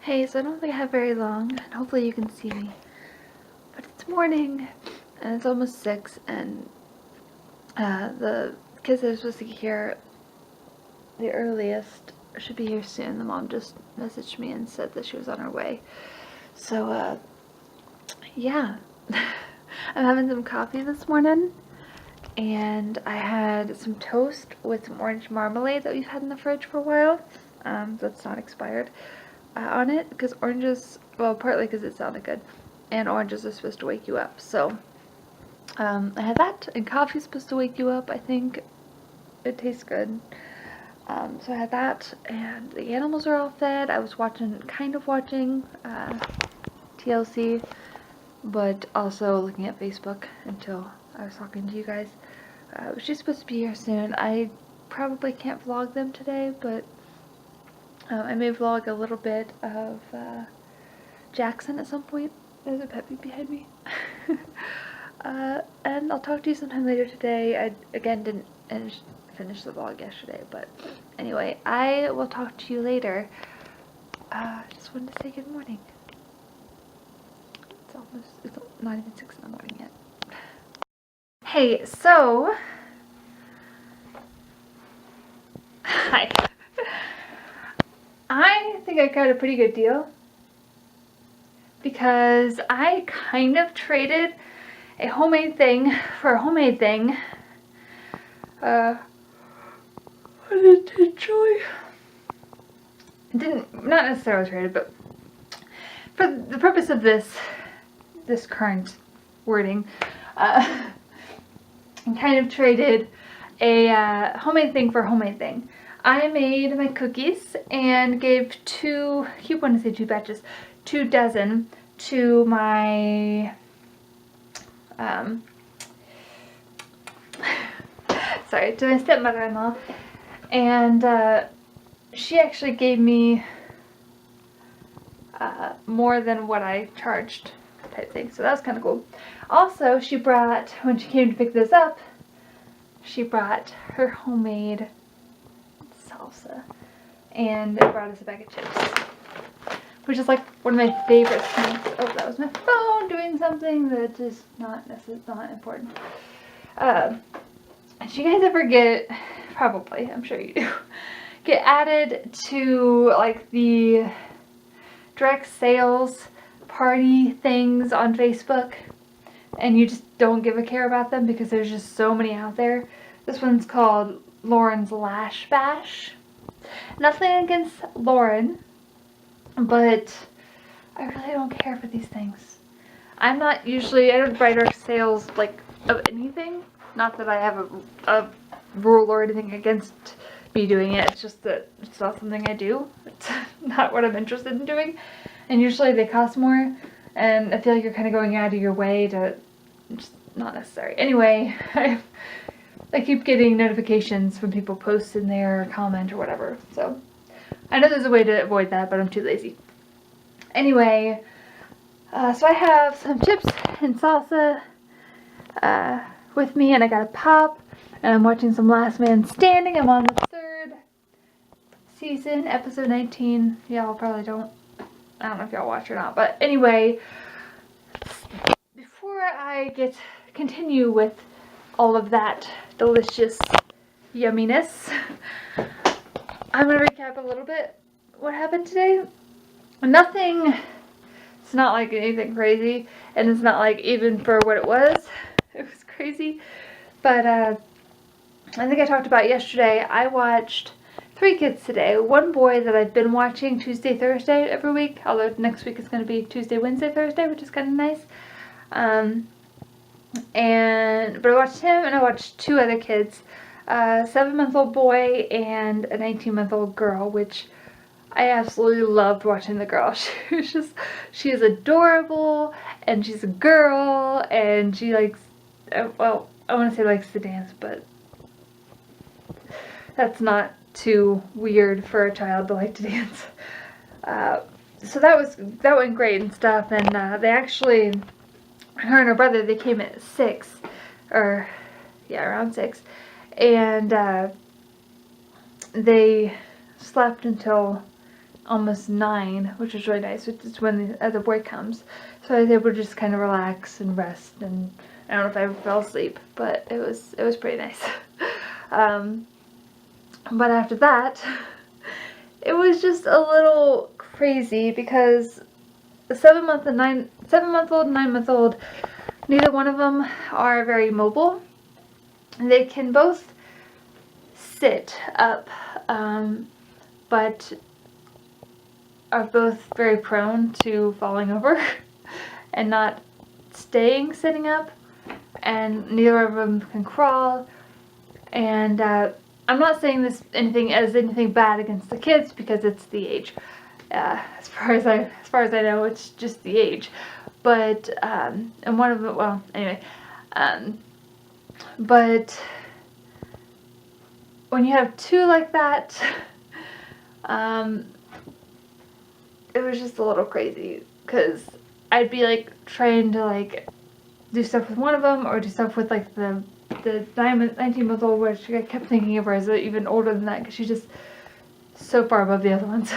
Hey, so I don't think I have very long, and hopefully you can see me. But it's morning, and it's almost 6, and the kids that are supposed to get here the earliest should be here soon. The mom just messaged me and said that she was on her way. So, yeah. I'm having some coffee this morning, and I had some toast with some orange marmalade that we've had in the fridge for a while. That's not expired. On it, because oranges, well, partly because it sounded good, and oranges are supposed to wake you up. So I had that, and coffee's supposed to wake you up. I think it tastes good. So I had that, and the animals are all fed. I was kind of watching TLC, but also looking at Facebook until I was talking to you guys. She's supposed to be here soon. I probably can't vlog them today, but I may vlog a little bit of Jackson at some point. There's a puppy behind me. And I'll talk to you sometime later today. I, again, didn't finish the vlog yesterday, but anyway, I will talk to you later. Just wanted to say good morning. It's not even 6 in the morning yet. Hey, so, hi. I think I got a pretty good deal because I kind of traded a homemade thing for a homemade thing unintentionally. Not necessarily traded, but for the purpose of this current wording, I kind of traded a homemade thing for a homemade thing. I made my cookies and gave I keep wanting to say 2 batches, 2 dozen to my, sorry, to my stepmother-in-law, and she actually gave me more than what I charged, type thing, so that was kind of cool. Also, she brought, when she came to pick this up, she brought her homemade salsa and brought us a bag of chips, which is like one of my favorite snacks. Oh, that was my phone doing something that is not important. Do you guys ever get, probably, I'm sure you do, get added to like the direct sales party things on Facebook, and you just don't give a care about them because there's just so many out there? This one's called Lauren's Lash Bash. Nothing against Lauren, but I really don't care for these things. I don't buy direct sales like of anything. Not that I have a rule or anything against me doing it. It's just that it's not something I do. It's not what I'm interested in doing. And usually they cost more, and I feel like you're kind of going out of your way to, just not necessary. Anyway, I keep getting notifications when people post in there or comment or whatever. So I know there's a way to avoid that, but I'm too lazy. Anyway, so I have some chips and salsa with me, and I got a pop, and I'm watching some Last Man Standing. I'm on the 3rd season, episode 19. Y'all probably I don't know if y'all watch or not, but anyway, before I continue with all of that delicious yumminess, I'm going to recap a little bit what happened today. It's not like anything crazy, and it's not like even for what it was crazy, but I think I talked about yesterday, I watched 3 kids today. One boy that I've been watching Tuesday, Thursday every week, although next week is going to be Tuesday, Wednesday, Thursday, which is kind of nice. But I watched him, and I watched 2 other kids, a 7-month-old boy and a 19-month-old girl, which I absolutely loved watching the girl. She is adorable, and she's a girl, and she likes, well, I want to say likes to dance, but that's not too weird for a child to like to dance. So that went great and stuff, and they actually, her and her brother, they came at 6, or yeah, around 6, and they slept until almost 9, which was really nice, which is when the other boy comes. So I was able to just kind of relax and rest, and I don't know if I ever fell asleep, but it was pretty nice. But after that, it was just a little crazy because the 7-month-old and 9-month-old, neither one of them are very mobile. They can both sit up, but are both very prone to falling over and not staying sitting up, and neither of them can crawl. And I'm not saying this anything bad against the kids, because it's the age. As far as I know, it's just the age. But and one of them, well, anyway, but when you have two like that, it was just a little crazy, because I'd be like trying to like do stuff with one of them, or do stuff with like the 19-month-old, which I kept thinking of her as even older than that, because she's just so far above the other ones.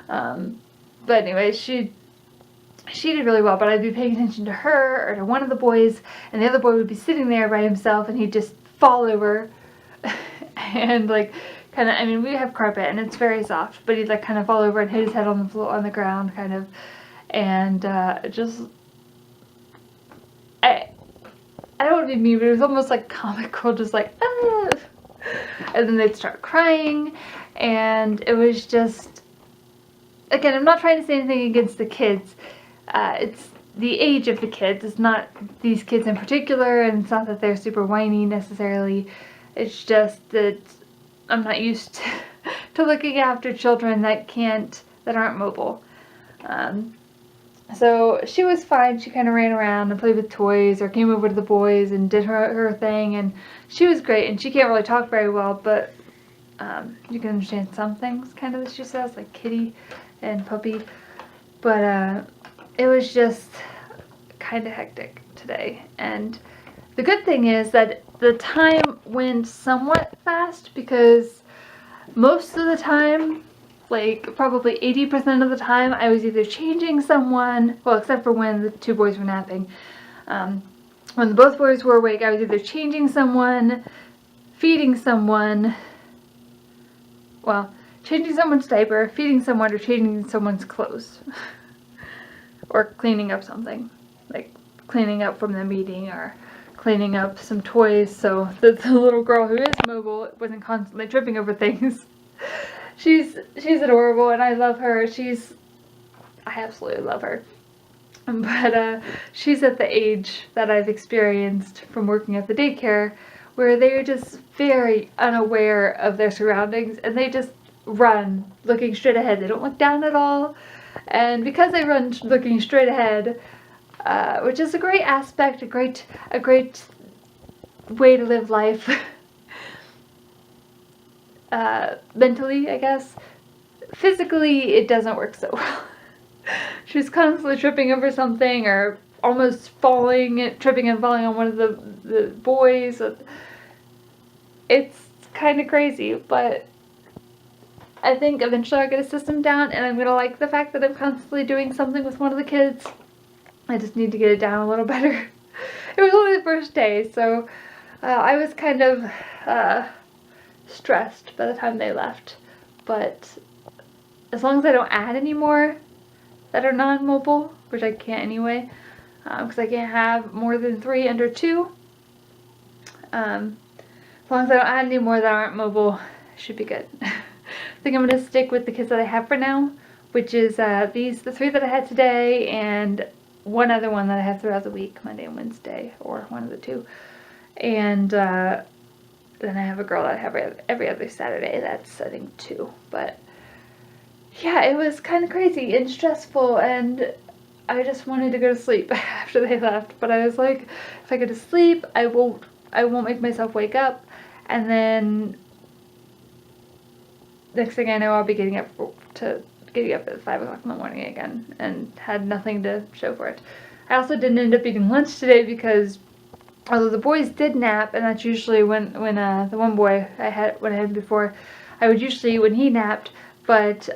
But anyway, she did really well, but I'd be paying attention to her or to one of the boys, and the other boy would be sitting there by himself, and he'd just fall over and like kind of, I mean, we have carpet and it's very soft, but he'd like kind of fall over and hit his head on the floor, on the ground, kind of, and just, I don't want to be mean, but it was almost like comical, just like, ah! And then they'd start crying, and it was just, again, I'm not trying to say anything against the kids. It's the age of the kids. It's not these kids in particular, and it's not that they're super whiny necessarily. It's just that I'm not used to looking after children that aren't mobile. So she was fine. She kind of ran around and played with toys, or came over to the boys and did her thing, and she was great. And she can't really talk very well, but you can understand some things, kind of, that she says, like kitty and puppy. But it was just kind of hectic today. And the good thing is that the time went somewhat fast, because most of the time, like probably 80% of the time, I was either changing someone, well, except for when the two boys were napping. When both boys were awake, I was either changing someone, feeding someone, well, changing someone's diaper, feeding someone, or changing someone's clothes. Or cleaning up something, like cleaning up from them eating, or cleaning up some toys, so the little girl who is mobile wasn't constantly tripping over things. She's adorable, and I love her. I absolutely love her. But she's at the age that I've experienced from working at the daycare, where they're just very unaware of their surroundings, and they just run looking straight ahead. They don't look down at all. And because they run looking straight ahead, which is a great aspect, a great way to live life, mentally, I guess. Physically, it doesn't work so well. She was constantly tripping over something, or almost tripping and falling on one of the boys. It's kind of crazy, but I think eventually I'll get a system down, and I'm going to like the fact that I'm constantly doing something with one of the kids. I just need to get it down a little better. It was only the first day, so I was kind of stressed by the time they left. But as long as I don't add any more that are non-mobile, which I can't anyway, because I can't have more than 3 under 2. As long as I don't add any more that aren't mobile, it should be good. I think I'm going to stick with the kids that I have for now, which is the 3 that I had today, and one other one that I have throughout the week, Monday and Wednesday, or one of the 2. And then I have a girl that I have every other Saturday. That's, I think, 2. But yeah, it was kind of crazy and stressful, and I just wanted to go to sleep after they left. But I was like, if I go to sleep, I won't make myself wake up, and then next thing I know, I'll be getting up at 5 o'clock in the morning again, and had nothing to show for it. I also didn't end up eating lunch today, because although the boys did nap, and that's usually when the one boy I had before, I would usually eat when he napped, but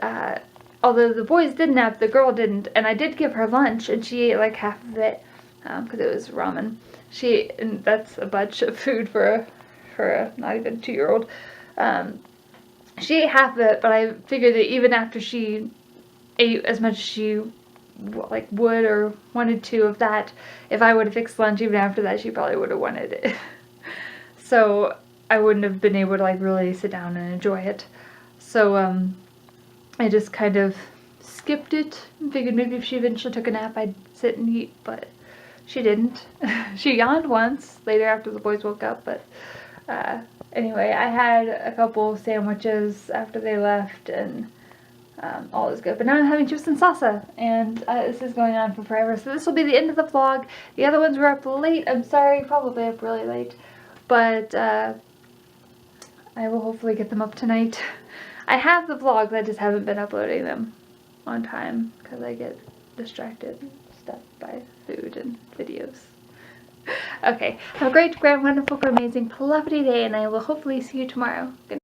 although the boys did nap, the girl didn't, and I did give her lunch, and she ate like half of it, because it was ramen. And that's a bunch of food for a not even 2-year-old. She ate half of it, but I figured that even after she ate as much as she like would or wanted to of that, if I would have fixed lunch even after that, she probably would have wanted it. So I wouldn't have been able to like really sit down and enjoy it. So I just kind of skipped it and figured maybe if she eventually took a nap I'd sit and eat, but she didn't. She yawned once later after the boys woke up, but anyway, I had a couple sandwiches after they left, and all is good. But now I'm having chips and salsa, and this is going on for forever. So this will be the end of the vlog. The other ones were up late. I'm sorry, probably up really late, but I will hopefully get them up tonight. I have the vlogs, I just haven't been uploading them on time because I get distracted and stuff by food and videos. Okay, have a great, grand, wonderful, amazing, lovely day, and I will hopefully see you tomorrow. Good night.